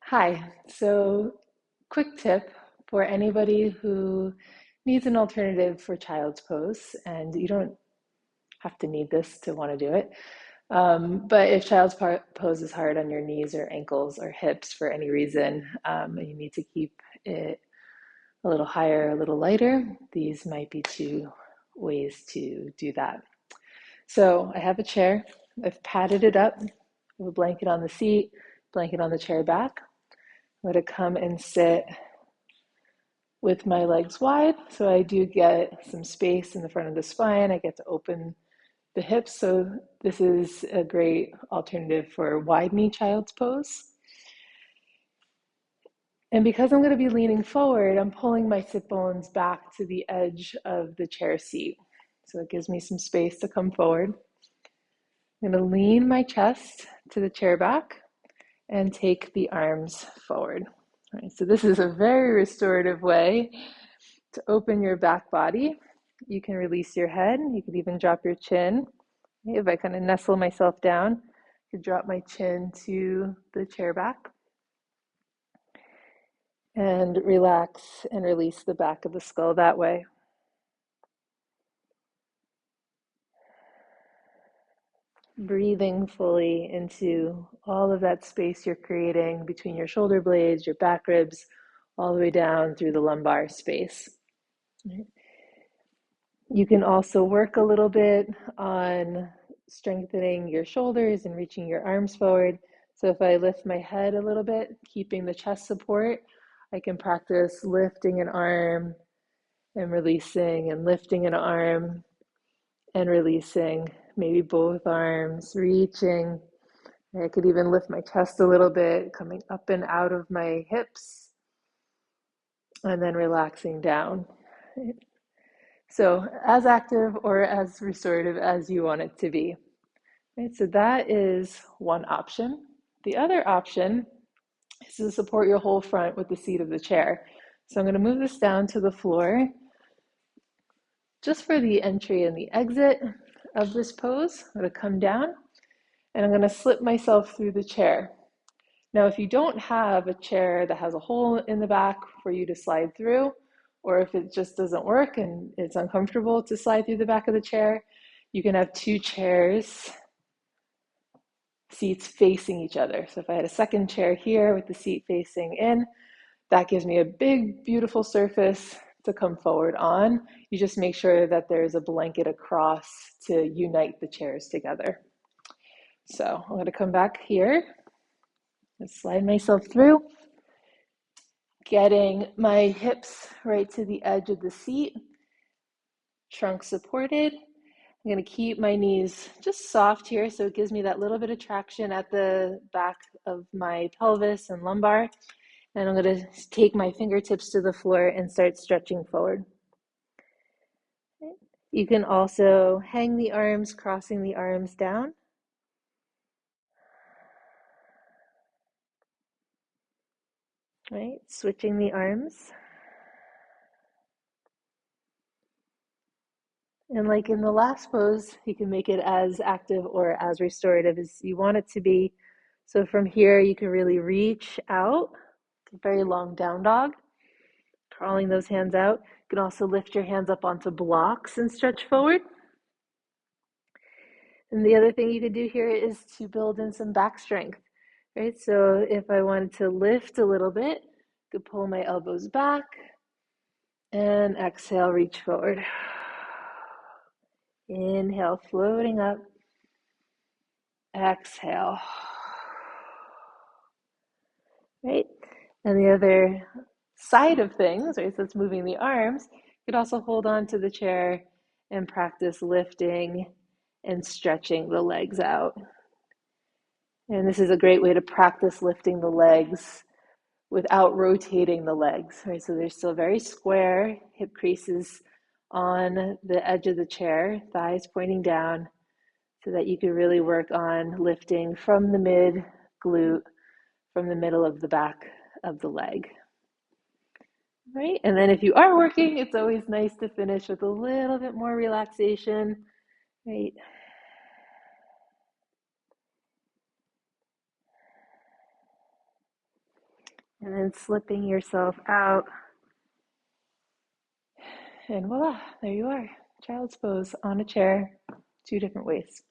Hi. Quick tip for anybody who needs an alternative for child's pose, and you don't have to need this to want to do it. But if pose is hard on your knees or ankles or hips for any reason, and you need to keep it a little higher, a little lighter, these might be two ways to do that. So I have a chair. I've padded it up with a blanket on the seat, blanket on the chair back. I'm going to come and sit with my legs wide, so I do get some space in the front of the spine. I get to open the hips, so this is a great alternative for wide knee child's pose. And because I'm going to be leaning forward, I'm pulling my sit bones back to the edge of the chair seat. So it gives me some space to come forward. I'm going to lean my chest to the chair back and take the arms forward. All right, so this is a very restorative way to open your back body. You can release your head. You could even drop your chin. If I kind of nestle myself down, I could drop my chin to the chair back and relax and release the back of the skull that way. Breathing fully into all of that space you're creating between your shoulder blades, your back ribs, all the way down through the lumbar space. You can also work a little bit on strengthening your shoulders and reaching your arms forward. So if I lift my head a little bit, keeping the chest support, I can practice lifting an arm and releasing, and lifting an arm and releasing, maybe both arms, reaching. I could even lift my chest a little bit, coming up and out of my hips, and then relaxing down. So as active or as restorative as you want it to be. Right, so that is one option. The other option is to support your whole front with the seat of the chair. So I'm going to move this down to the floor just for the entry and the exit of this pose. I'm going to come down and I'm going to slip myself through the chair. Now, if you don't have a chair that has a hole in the back for you to slide through, or if it just doesn't work and it's uncomfortable to slide through the back of the chair, you can have two chairs, seats facing each other. So if I had a second chair here with the seat facing in, that gives me a big, beautiful surface to come forward on. You just make sure that there's a blanket across to unite the chairs together. So I'm going to come back here and slide myself through, getting my hips right to the edge of the seat, trunk supported. I'm going to keep my knees just soft here, so it gives me that little bit of traction at the back of my pelvis and lumbar. And I'm going to take my fingertips to the floor and start stretching forward. You can also hang the arms, crossing the arms down. Right, switching the arms. And like in the last pose, you can make it as active or as restorative as you want it to be. So from here, you can really reach out, very long down dog, crawling those hands out. You can also lift your hands up onto blocks and stretch forward. And the other thing you could do here is to build in some back strength, right? So if I wanted to lift a little bit, I could pull my elbows back and exhale, reach forward. Inhale, floating up. Exhale. Right? And the other side of things, right? So it's moving the arms. You could also hold on to the chair and practice lifting and stretching the legs out. And this is a great way to practice lifting the legs without rotating the legs, right? So they're still very square, hip creases on the edge of the chair, thighs pointing down, so that you can really work on lifting from the mid glute, from the middle of the back of the leg. Right? And then if you are working, it's always nice to finish with a little bit more relaxation, right? And then slipping yourself out. And voila, there you are. Child's pose on a chair, two different ways.